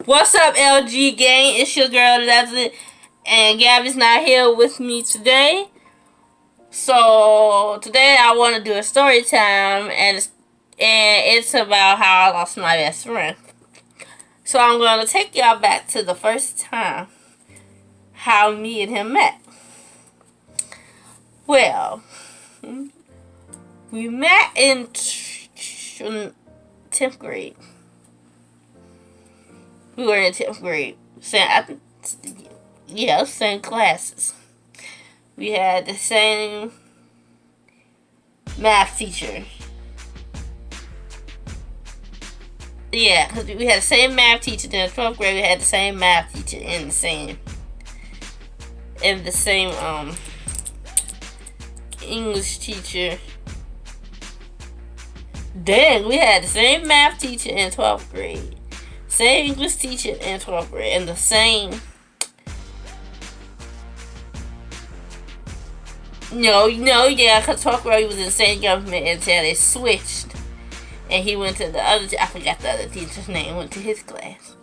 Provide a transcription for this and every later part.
What's up, LG gang? It's your girl Leslie, and Gabby's not here with me today. So today I want to do a story time, and it's about how I lost my best friend. So I'm going to take y'all back to the first time how me and him met. Well, we met in 10th grade. We were in 10th grade. Same classes. We had the same math teacher. Yeah, because we had the same math teacher. Then in 12th grade, we had the same math teacher and the same English teacher. Then we had the same math teacher in 12th grade, same English teacher in 12th grade, and the same. Yeah, because 12th grade was in the same government until they switched. And he went to the other, I forgot the other teacher's name, went to his class.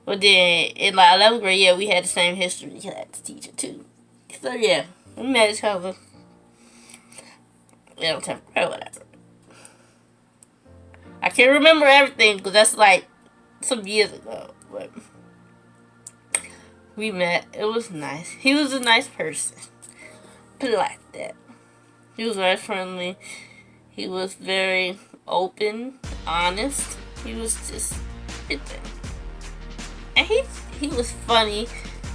But then, in like 11th grade, yeah, we had the same history class teacher too. So yeah, we met each other. 10th grade, whatever. I can't remember everything because that's like some years ago. But we met. It was nice. He was a nice person. Put it like that. He was very friendly. He was very open, honest. He was just everything. And he was funny,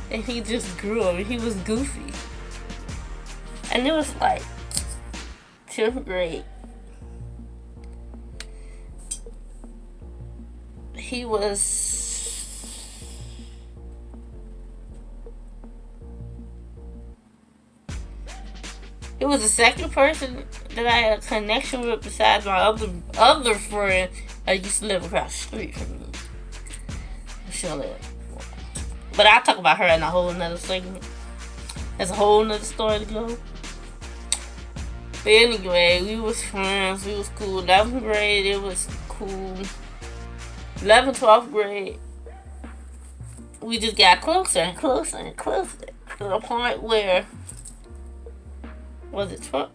and he just grew up. He was goofy. And it was like 10th grade. He was the second person that I had a connection with besides my other friend that used to live across the street from me. But I'll talk about her in a whole nother segment. That's a whole nother story to go. But anyway, we was friends. We was cool. 11th grade, it was cool. 11th, 12th grade, we just got closer and closer and closer to the point where, was it 12th?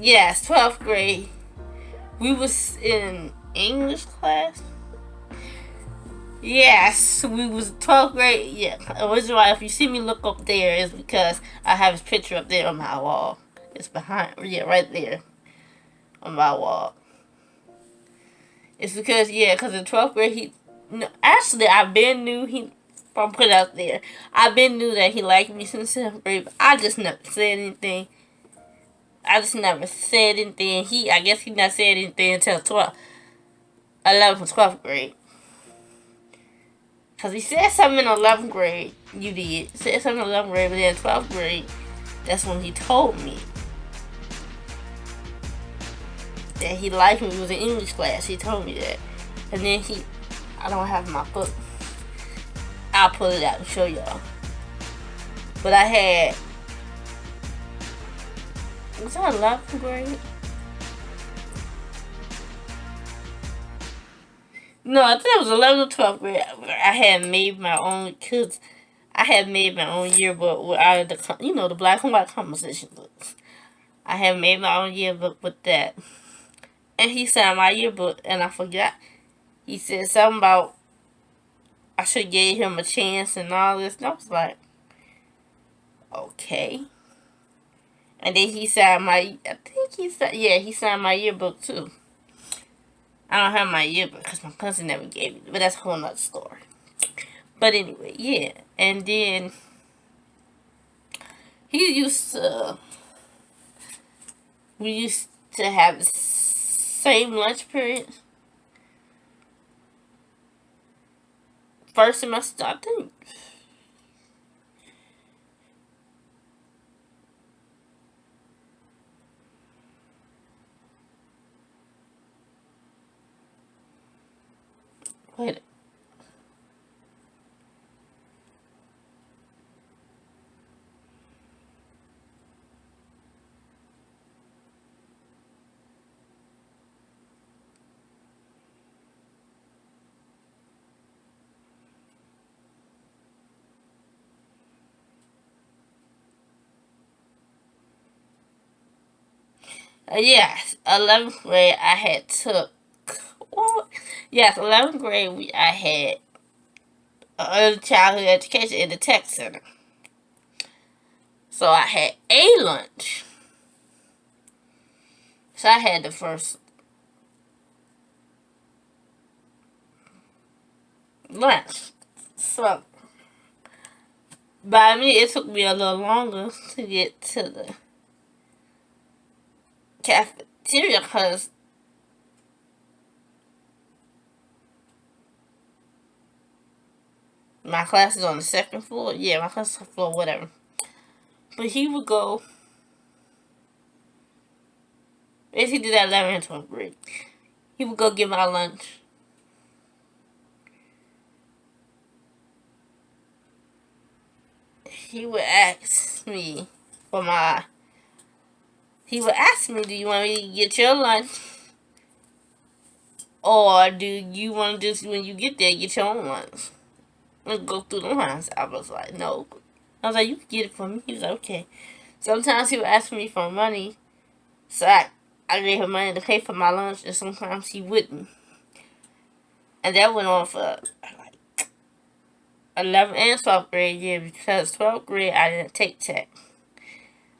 Yes, 12th grade. We was in English class. Yes, we was 12th grade. Yeah, the reason why if you see me look up there is because I have his picture up there on my wall. It's behind, right there on my wall. It's because, because in 12th grade, I've been knew he, from put out there, I've been knew that he liked me since 7th grade, but I just never said anything. I guess he not said anything until 11th and 12th grade. Because he said something in 11th grade, you did. Said something in 11th grade, but then 12th grade, that's when he told me that he liked me. It was an English class. He told me that. And then I don't have my book. I'll pull it out and show y'all. But I had, was that 11th grade? No, I think it was 11th or 12th grade. I had made my own, because I had made my own yearbook with the black and white composition books. I had made my own yearbook with that. And he signed my yearbook, and I forgot. He said something about I should have gave him a chance and all this. And I was like, okay. And then he signed he signed my yearbook too. I don't have my yearbook because my cousin never gave it. But that's a whole nother story. But anyway, yeah. And then we used to have the same lunch period. First semester, I think. Wait. Yes, 11th grade I had took. What? Yes, 11th grade I had early childhood education in the tech center. So I had a lunch. So I had the first lunch. So by me, it took me a little longer to get to the cafeteria because my class is on the second floor. Yeah, my class is on the floor, whatever. But he would go, basically did that 11th and 12th grade. He would go get my lunch. He would ask me for my, he would ask me, do you want me to get your lunch? Or do you want to just, when you get there, get your own lunch? And go through the lines. I was like, no. I was like, you can get it for me. He was like, okay. Sometimes he would ask me for money. So I gave him money to pay for my lunch. And sometimes he wouldn't. And that went on for like 11th and 12th grade year. Because 12th grade, I didn't take tech.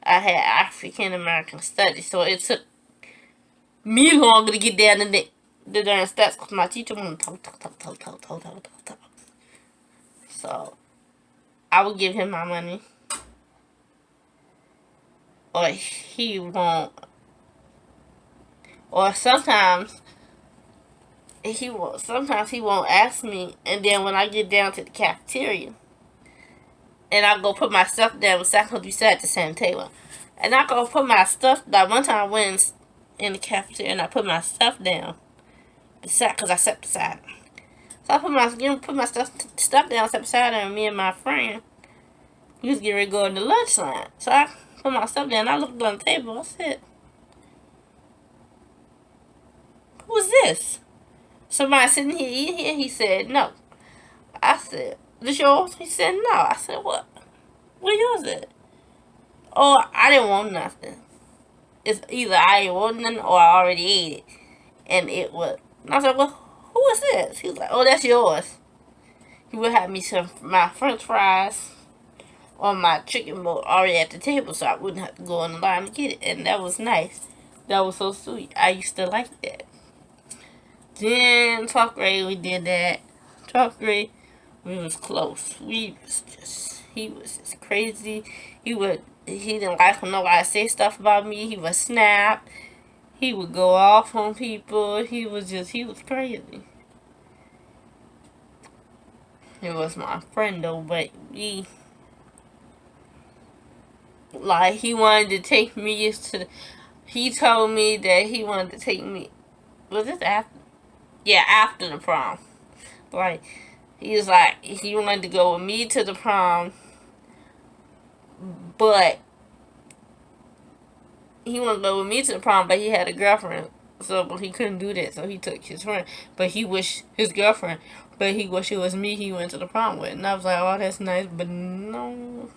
I had African American studies. So it took me longer to get down the darn steps. Because my teacher wanted to talk. So I would give him my money. Or he won't. Or sometimes he won't ask me, and then when I get down to the cafeteria and I go put my stuff down, we sat at the same table, and I go put my stuff down. One time I went in the cafeteria and I put my stuff down beside, because I sat beside him. So I put my stuff down, sat beside him, and me and my friend, we was getting ready to go in the lunch line. So I put my stuff down, and I looked on the table, I said, who's this? Somebody sitting here eating here? He said, no. I said, this yours? He said, no. I said, what? What yours is? Oh, I didn't want nothing. It's either I didn't want nothing or I already ate it. And it was. And I said, well, who is this? He was like, oh, that's yours. He would have me some my french fries or my chicken bowl already at the table so I wouldn't have to go in the line to get it. And that was nice. That was so sweet. I used to like that. Then 12th grade we did that. 12th grade we was close. He was just crazy. He didn't like when nobody say stuff about me. He would snap. He would go off on people. He was crazy. He was my friend though, but he wanted to take me he told me that he wanted to take me, was this after? Yeah, after the prom. Like, he was like, he wanted to go with me to the prom, but he wanted to go with me to the prom, but he had a girlfriend, so he couldn't do that, so he took his friend. But he wished his girlfriend, but he wished it was me he went to the prom with. And I was like, oh, that's nice, but no.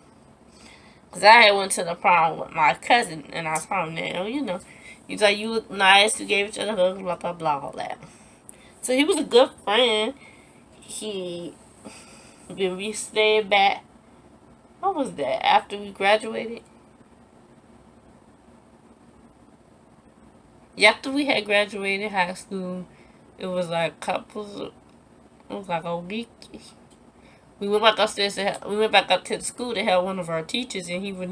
Because I had went to the prom with my cousin, and I saw him there, He's like, you look nice, you gave each other hugs, blah, blah, blah, all that. So he was a good friend. When we stayed back, what was that, after we graduated? Yeah, after we had graduated high school, it was like it was like a week. We went back upstairs we went back up to the school to help one of our teachers, and he would,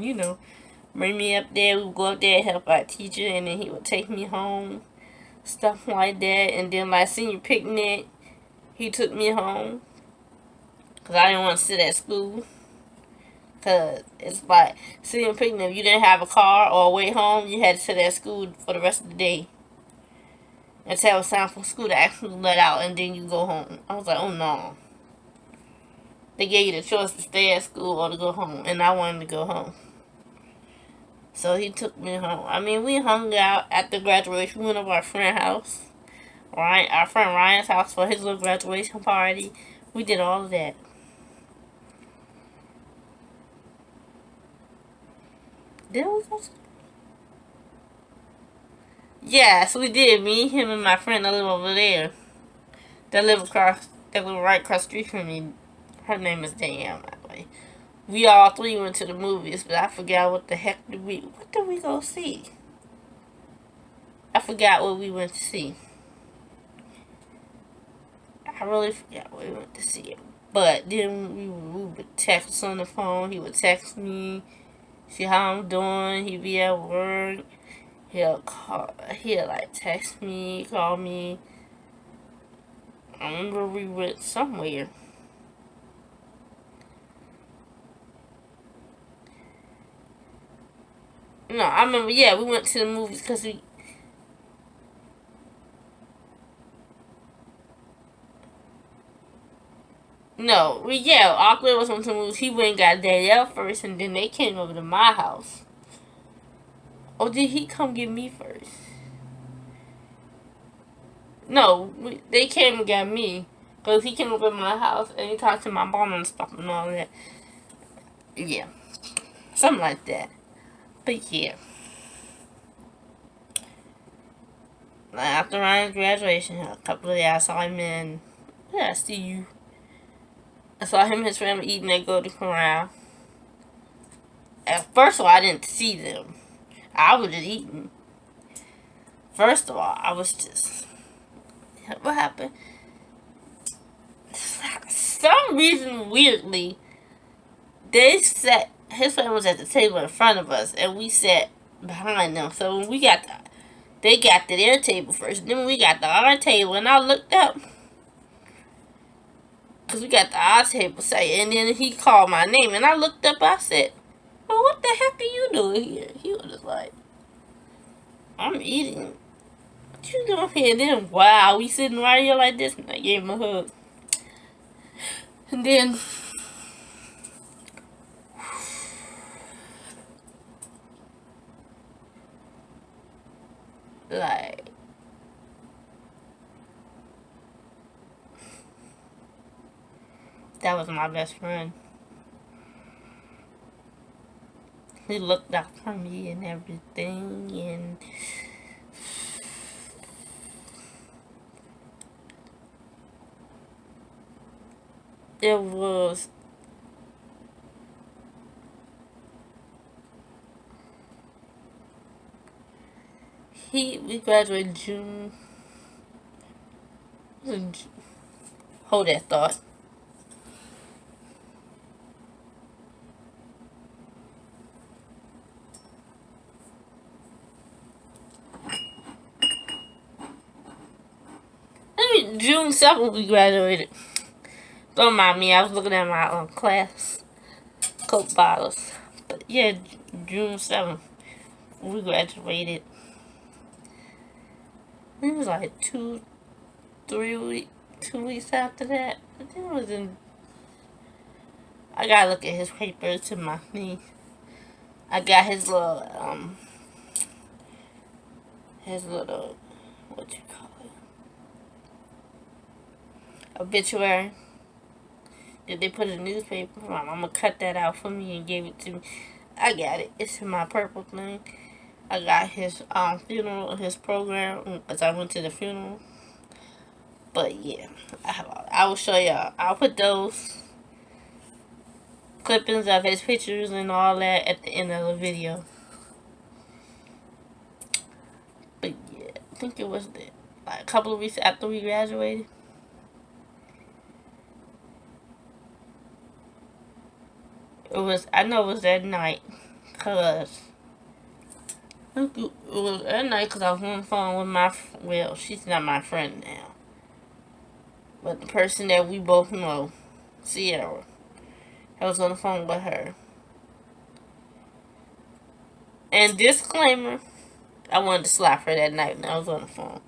bring me up there. We would go up there and help our teacher, and then he would take me home, stuff like that. And then my senior picnic, he took me home, because I didn't want to sit at school. Because it's like, senior picnic, if you didn't have a car or a way home, you had to sit at school for the rest of the day until it was time for school to actually let out, and then you go home. I was like, oh no. They gave you the choice to stay at school or to go home, and I wanted to go home. So he took me home. I mean, we hung out at the graduation. We went over our friend's house. Our friend Ryan's house for his little graduation party. We did all of that. There was Yes, we did. Me, him, and my friend that live over there. That live across. That live right across the street from me. Her name is Danielle, by the way. We all three went to the movies, but I forgot what the heck did we. What did we go see? I forgot what we went to see. I really forgot what we went to see. But then we would text on the phone. He would text me, see how I'm doing. He'd be at work. He'll call. He'll like text me, call me. I remember we went somewhere. No, I remember. Yeah, we went to the movies because we. No, Auckland was on the movies. He went and got Danielle first, and then they came over to my house. Or did he come get me first? No, they came and got me. Because he came over to my house and he talked to my mom and stuff and all that. Yeah. Something like that. But yeah. After Ryan's graduation, a couple of days, I saw him in. Yeah, I see you. I saw him and his family eating at Golden Corral. First of all, I didn't see them. I was just eating. First of all, I was just. What happened? Some reason, weirdly, they sat. His family was at the table in front of us, and we sat behind them. So when we got they got to their table first. Then we got to our table, and I looked up because we got to our table, and then he called my name, and I looked up. I said, "Well, what the heck are you doing here?" He was just like, "I'm eating. What you doing here?" And then wow, we sitting right here like this, and I gave him a hug, and then. Like, that was my best friend. He looked out for me and everything, and it was we graduated June. Hold that thought. June 7th we graduated. Don't mind me, I was looking at my class Coke bottles. But yeah, June 7th we graduated. It was like 2 weeks after that. I think it was in. I gotta look at his papers to my knee. I got his little what you call it, obituary. Did they put in the newspaper? My mama cut that out for me and gave it to me. I got it. It's in my purple thing. I got his funeral, his program, as I went to the funeral. But yeah, I will show y'all. I'll put those clippings of his pictures and all that at the end of the video. But yeah, I think it was like a couple of weeks after we graduated. I know it was that night, cause it was that night because I was on the phone with she's not my friend now, but the person that we both know, Sierra. I was on the phone with her. And disclaimer, I wanted to slap her that night when I was on the phone.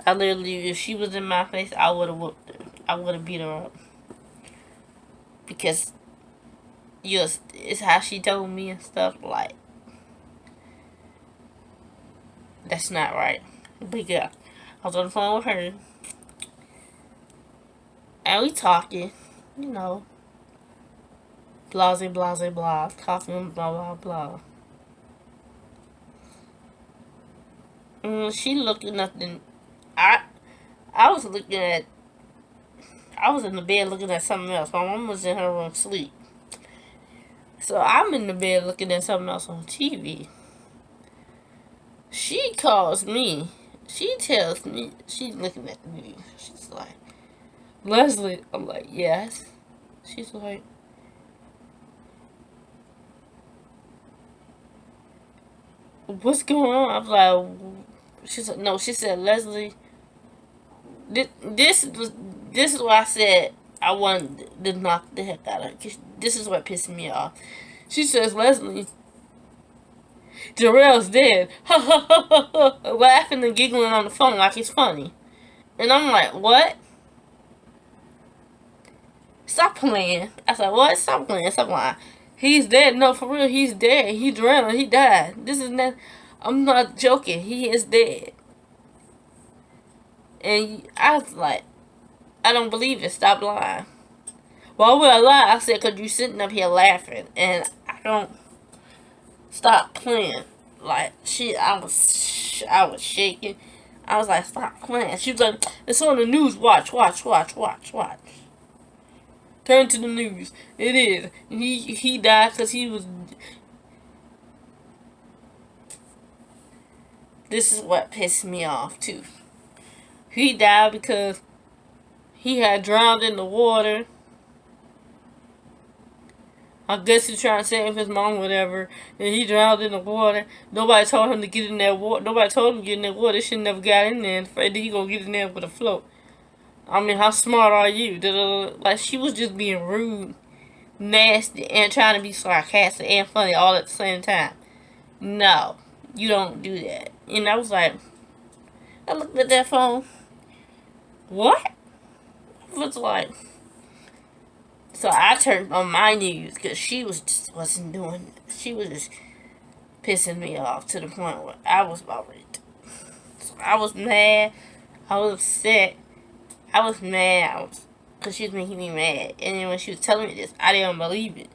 I literally, if she was in my face, I would have whooped her. I would have beat her up. Because it's how she told me and stuff, like, that's not right. But yeah, I was on the phone with her. And we talking, you know, blase, blase, blah, talking, blah, blah, blah. She looking at the. I I was looking at. I was in the bed looking at something else. My mom was in her room sleep. So I'm in the bed looking at something else on TV. She calls me. She tells me she's looking at the news. She's like, Leslie. I'm like, yes. She's like, what's going on? I'm like, she said, no. She said, Leslie, this, this was this is why I said I wanted to knock the heck out of her. This is what pissed me off. She says, Leslie, Jarrell's dead. Laughing and giggling on the phone like it's funny. And I'm like, what? Stop playing. I said, what? Stop playing. Stop lying. He's dead. No, for real, he's dead. He drowned. He died. This is not. I'm not joking. He is dead. And I was like, I don't believe it. Stop lying. Why would I lie? I said, because you sitting up here laughing. And I don't. Stop playing. Like, I was shaking. I was like, stop playing. She was like, it's on the news. Watch, watch, watch, watch, watch. Turn to the news. It is. He died because he was. This is what pissed me off too. He died because he had drowned in the water. I guess he's trying to save his mom, whatever. And he drowned in the water. Nobody told him to get in that water. Nobody told him to get in that water. They should never got in there. And he gonna get in there with a float. I mean, how smart are you? Like, she was just being rude, nasty, and trying to be sarcastic and funny all at the same time. No, you don't do that. And I was like, I looked at that phone. What? I was like, so I turned on my news because she was just wasn't doing it. She was just pissing me off to the point where I was about ready. So I was mad. I was upset. I was mad. Because she was making me mad. And then when she was telling me this, I didn't believe it.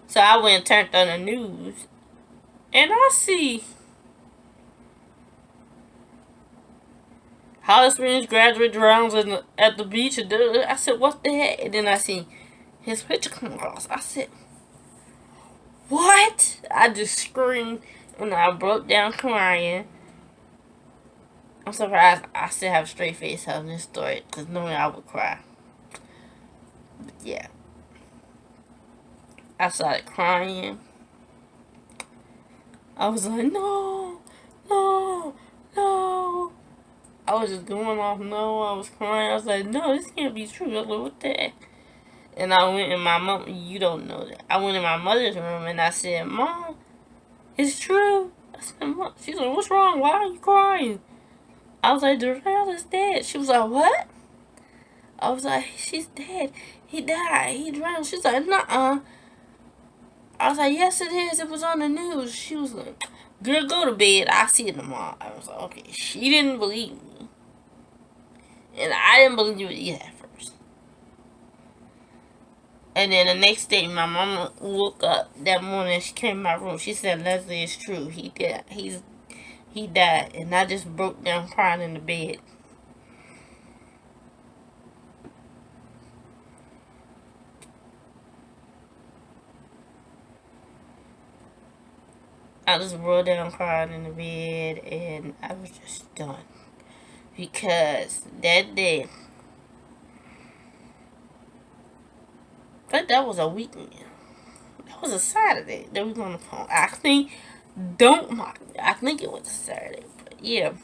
So I went and turned on the news. And I see Hollis Springs graduate drowns at the beach. I said, what the heck? And then I see his picture come across. I said, what? I just screamed and I broke down crying. I'm surprised I still have a straight face telling this story because normally I would cry. But yeah. I started crying. I was like, no, no, no. I was just going off, no. I was crying. I was like, no, this can't be true. I was like, what the heck? And I went in my mom. You don't know that. I went in my mother's room and I said, Mom, it's true. I said, Mom. She's like, what's wrong? Why are you crying? I was like, Darrell is dead. She was like, what? I was like, she's dead. He died. He drowned. She's like, nuh-uh. I was like, yes, it is. It was on the news. She was like, girl, go to bed. I'll see you tomorrow. I was like, okay. She didn't believe me. And I didn't believe it either at first. And then the next day, my mama woke up that morning. She came in my room. She said, Leslie, it's true. He did. He died. And I just broke down crying in the bed. I just broke down crying in the bed. And I was just done. Because that day, but that was a weekend. That was a Saturday that we was on the phone. I think, don't mock me. I think it was a Saturday. But yeah.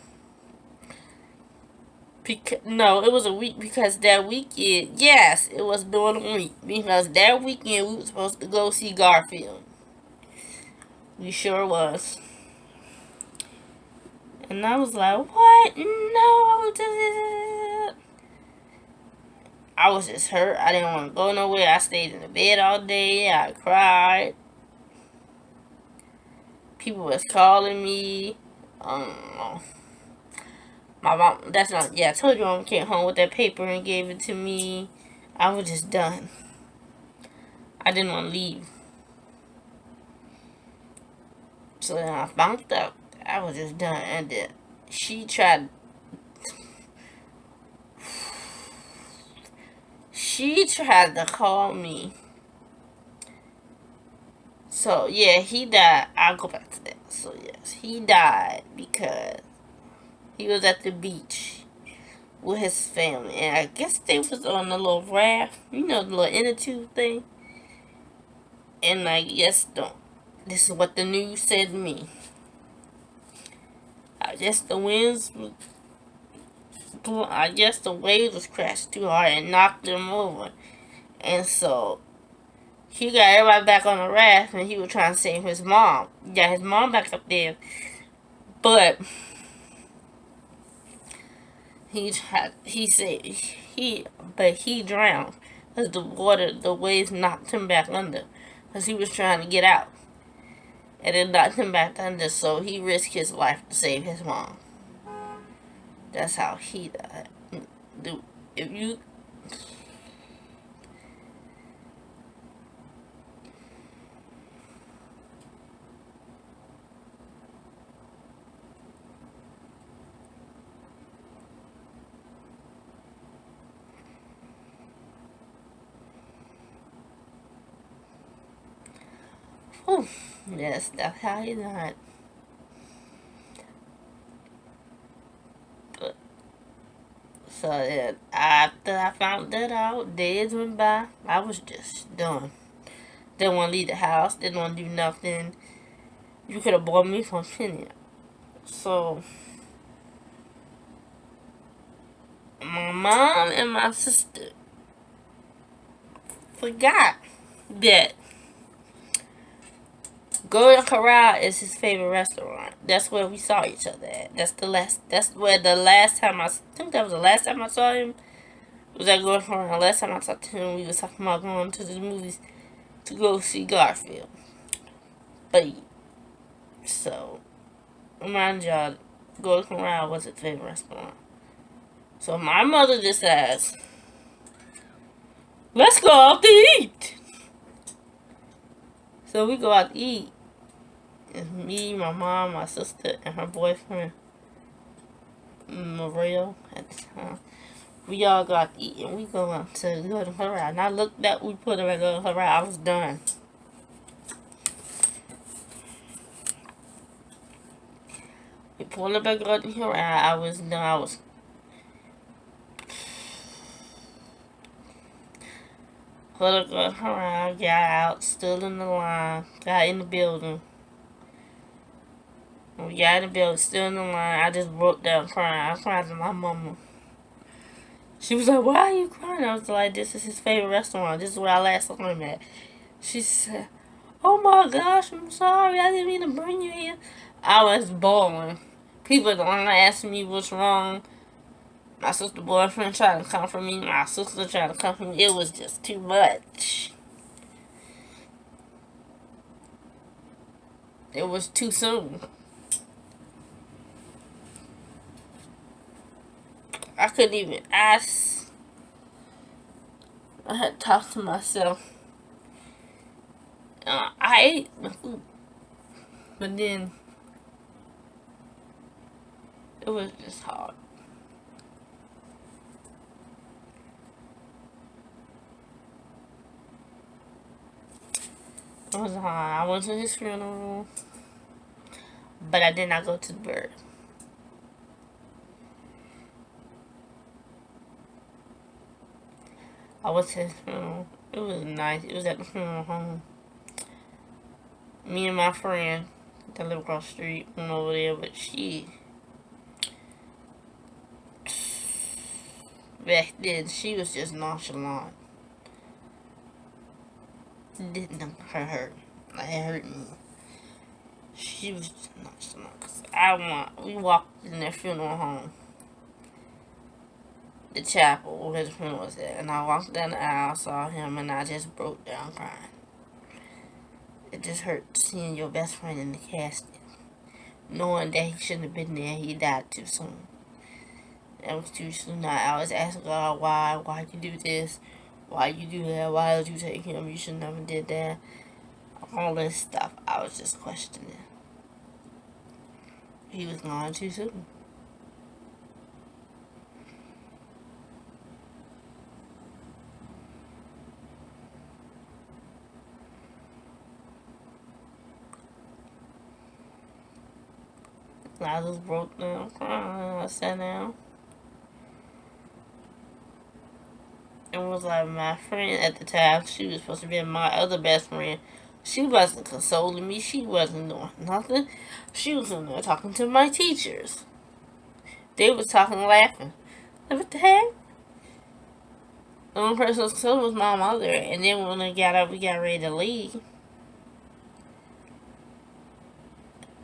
No, it was a week because that weekend, yes, it was during the week. Because that weekend we were supposed to go see Garfield. We sure was. And I was like, what? No. I was just hurt. I didn't want to go nowhere. I stayed in the bed all day. I cried. People was calling me. My mom, that's not, yeah, I told you my mom came home with that paper and gave it to me. I was just done. I didn't want to leave. So then I found out I was just done and then she tried to call me. So yeah, he died. I'll go back to that. So yes, he died because he was at the beach with his family, and I guess they was on a little raft, the little inner tube thing. And I guess don't. This is what the news said to me. I guess the winds, I guess the waves was crashed too hard and knocked him over, and so he got everybody back on the raft, and he was trying to save his mom. He got his mom back up there, but he drowned because the waves knocked him back under, because he was trying to get out, and it knocked him back under. So he risked his life to save his mom. That's how he died. If you oh, yes, that's how he died. But, so then, after I found that out, days went by. I was just done. Didn't want to leave the house. Didn't want to do nothing. You could have bought me from Penny. So my mom and my sister forgot that Golden Corral is his favorite restaurant. That's where we saw each other at. That's where the last time I think that was the last time I saw him. It was at Golden Corral. Last time I talked to him, we was talking about going to the movies to go see Garfield. But so, remind y'all, Golden Corral was his favorite restaurant. So my mother just asked, "Let's go out to eat." So we go out to eat. It's me, my mom, my sister, and her boyfriend, Mario, at the time. We all go out to eat, and we go out to Golden Corral. And I looked at, we put her at Golden Corral. I was done. We pulled up at Golden Corral. I was done. I was pulled up Golden Corral, got out, stood in the line, got in the building. When we got in the building, still in the line, I just broke down crying. I cried to my mama. She was like, "Why are you crying?" I was like, "This is his favorite restaurant. This is where I last saw him at." She said, "Oh my gosh, I'm sorry. I didn't mean to bring you here." I was bawling. People don't want to ask me what's wrong. My sister boyfriend tried to comfort me. My sister tried to comfort me. It was just too much. It was too soon. I couldn't even ask. I had to talk to myself. I ate the food, but then it was just hard. It was hard. I went to his funeral, but I did not go to the birth. I went to his funeral. It was nice. It was at the funeral home. Me and my friend that lived across the street went over there, but back then, she was just nonchalant. It didn't hurt. Like, it hurt me. She was just nonchalant. We walked in their funeral home, the chapel where his funeral was at, and I walked down the aisle, saw him, and I just broke down crying. It just hurt seeing your best friend in the casket, knowing that he shouldn't have been there. He died too soon. It was too soon. I was asking God, why you do this? Why you do that? Why did you take him? You should never did that. All this stuff. I was just questioning. He was gone too soon. I just broke down crying. I sat down. It was like my friend at the time. She was supposed to be my other best friend. She wasn't consoling me. She wasn't doing nothing. She was in there talking to my teachers. They was talking, laughing. Like, what the heck? The only person who was consoling was my mother. And then when I got up, we got ready to leave.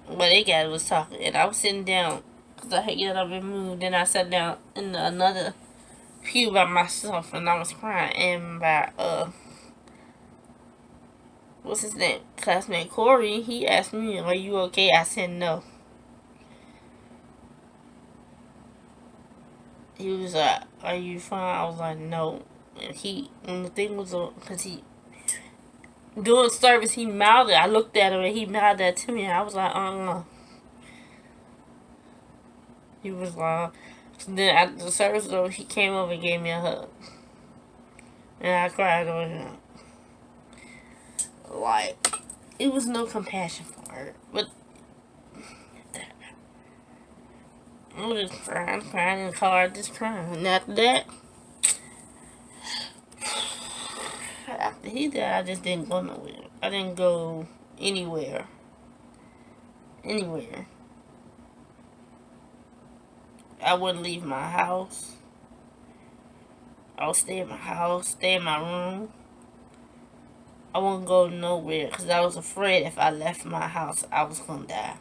But they got was talking, and I was sitting down because I had get up and moved. Then I sat down in another pew by myself, and I was crying. And my what's his name, classmate Corey, he asked me, "Are you okay?" I said no. He was like, "Are you fine?" I was like, "No." And the thing was, because he doing service, he mouthed it. I looked at him and he mouthed that to me. And I was like, He was like, so then after the service though, he came over and gave me a hug, and I cried on him. Like, it was no compassion for her, but I was just crying in the car, just crying. And after that, after he died, I just didn't go nowhere. I didn't go anywhere. Anywhere. I wouldn't leave my house. I would stay in my house, stay in my room. I wouldn't go nowhere because I was afraid if I left my house, I was going to die.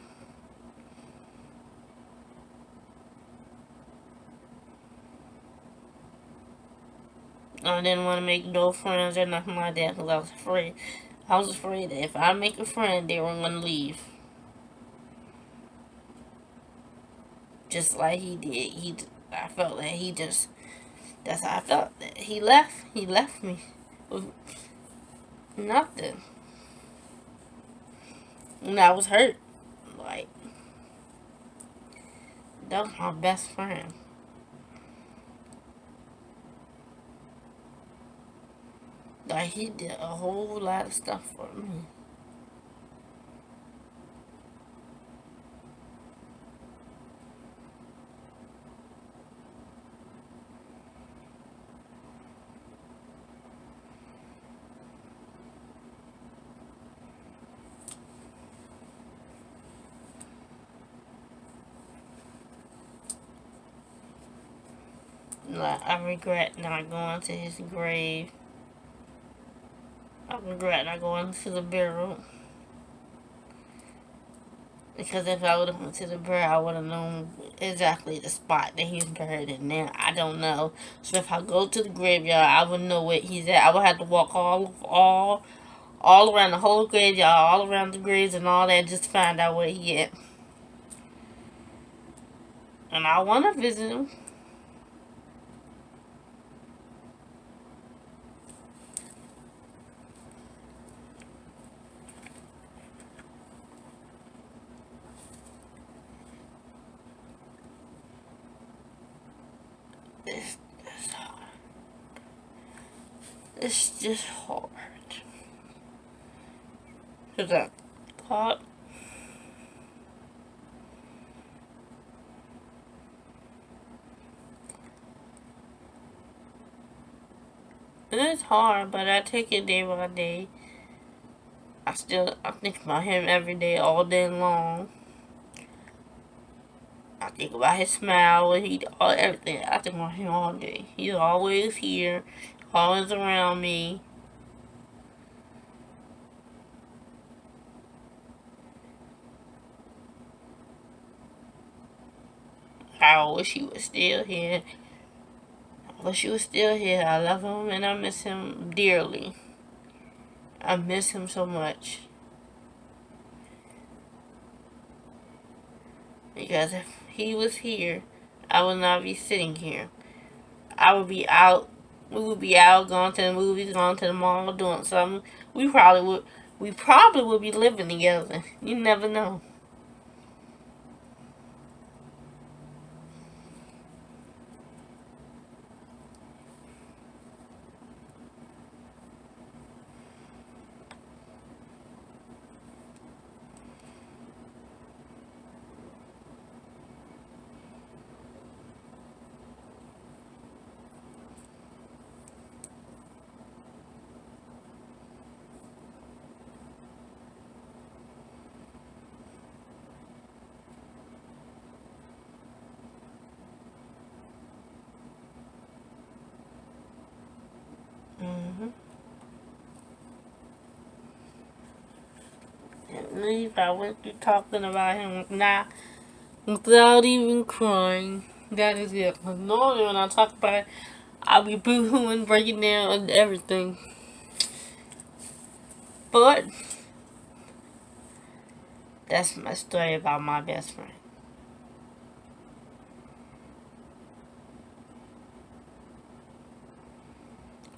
I didn't want to make no friends or nothing like that because I was afraid. I was afraid that if I make a friend, they were going to leave. Just like he did. I felt that he just, that's how I felt. That he left. He left me with nothing. And I was hurt. Like, that was my best friend. Like, he did a whole lot of stuff for me. Like, I regret not going to his grave. I regret not going to the burial. Because if I would have went to the burial, I would have known exactly the spot that he's buried in. Now I don't know. So if I go to the graveyard, I would know where he's at. I would have to walk all around the whole graveyard, all around the graves and all that, just to find out where he at. And I want to visit him. It's hard. It's just hard. Is that hard? It's hard, but I take it day by day. I think about him every day, all day long. I think about his smile, everything. I think about him all day. He's always here, always around me. I wish he was still here. I wish he was still here. I love him and I miss him dearly. I miss him so much. Because if he was here, I would not be sitting here. I would be out. We would be out, going to the movies, going to the mall, doing something. We probably would. We probably would be living together. You never know. believe I went through talking about him now without even crying. That is it. 'Cause normally when I talk about it, I'll be boo-hooing, breaking down, and everything. But that's my story about my best friend.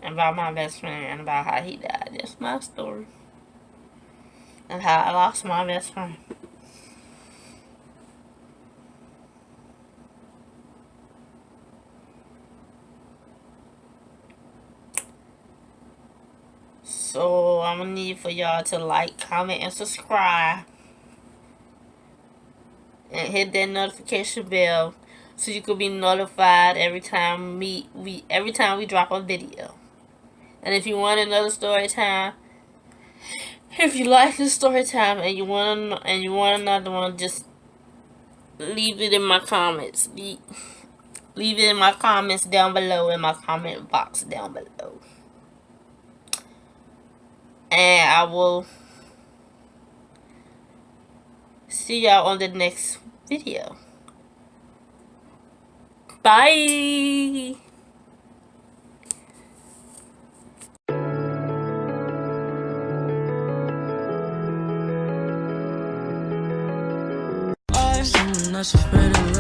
About my best friend and about how he died. That's my story. And how I lost my best friend. So I'm gonna need for y'all to like, comment, and subscribe. And hit that notification bell so you can be notified every time we drop a video. And if you want another story time, if you like the story time and you want another one, just leave it in my comments. Leave it in my comments down below, in my comment box down below. And I will see y'all on the next video. Bye! Someone that's afraid of